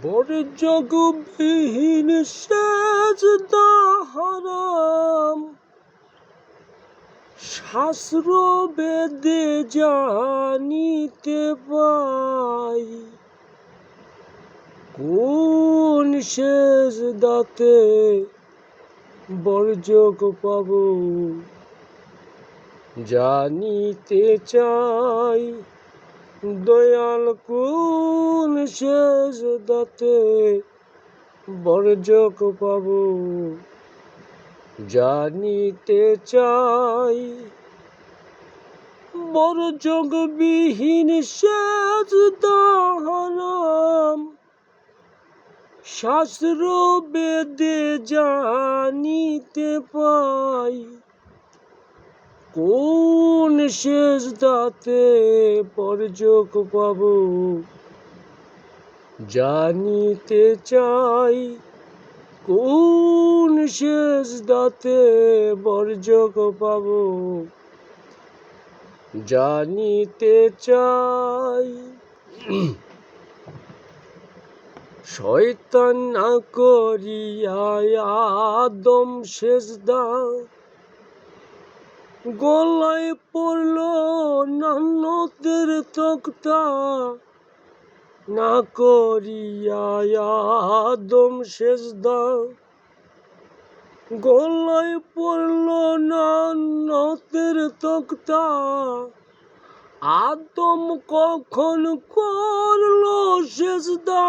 বর্জকবিহীন সেজদা হারাম, শাস্ত্র বেদে জানিতে পাই। কোন সেজদাতে বর্জক পাব জানিতে চাই। দয়াল কোন সেজদাতে বর্জক পাব জানিতে চাই। বর্জক বিহীন সেজদা হারাম, শাস্ত্র বেদে জানিতে পাই। কোন সেজদাতে বর্জক পাব জানিতে চাই। কোন সেজদাতে বর্জক পাব জানিতে চাই। শয়তান না করিয়া আদম সেজদা, গলায় পড়ল নান্নতের তক্তা। না করিয়া আদম সেজদা, গলায় পড়ল নান্নতের তক্তা। আদম কখন করল সেজদা,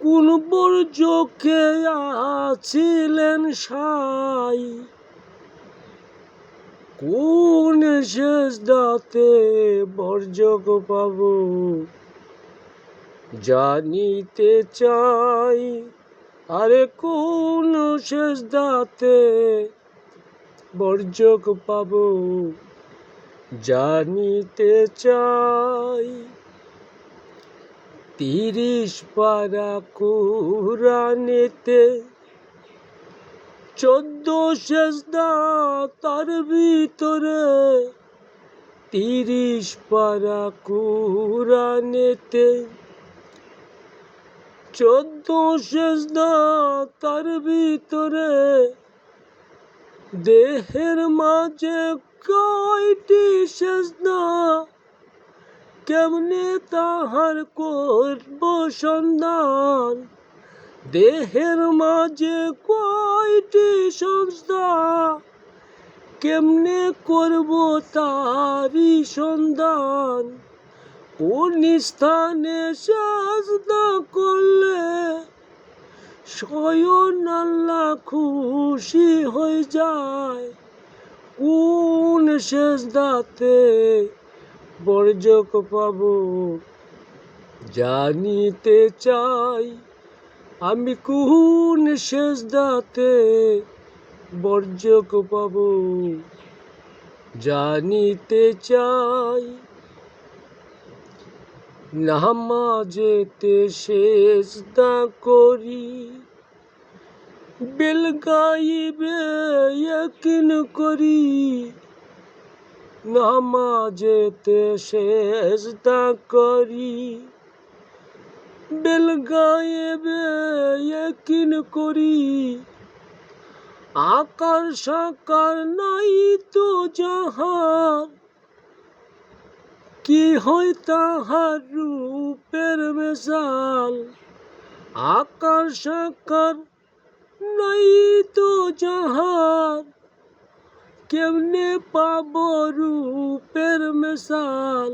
কোন বর্জকে আছিলেন সাই। কোন সেজদাতে বর্জক পাব জানিতে চাই। আরে কোন সেজদাতে বর্জক পাব জানিতে চাই। 30 পারা কুরআনেতে 14 সেজদা তার ভিতরে। 30 পারা কুরআনেতে 14 সেজদা তার ভিতরে। দেহের মাঝে কয়টি সেজদা, কেমনে তাহার করব সন্ধান। দেহের মাঝে কয়টি সেজদা, কেমনে করব তারি সন্ধান। কোন স্থানে সেজদা করলে স্বয়ং আল্লাহ খুশি হয়ে যায়। কোন সেজদাতে বর্জক পাব জানিতে চাই। আমি কোন সেজদাতে বর্জক পাব জানিতে চাই। নামাজেতে সেজদা করি, বেল গাইবে ইয়াকিন করি। নামাজেতে সেজদা করি, বেল গাইবে ইয়াকিন করি। আকার সাকার নাই তো যাহার, কি হয় তাহার রূপের মেসাল। আকার সাকার নাই তো যাহার, কেমনে পাব রূপের মেসাল।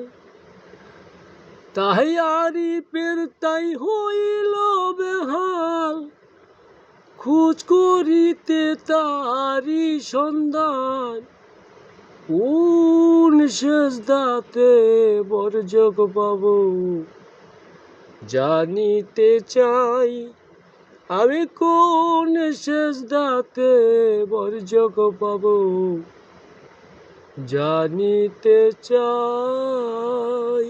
তাই আরিফের তাই হইল বেহাল, খোঁজ করিতে তারি সন্ধান। কোন সেজদাতে বর্জক পাব জানিতে চাই। আমি কোন সেজদাতে বর্জক পাব জানিতে চাই।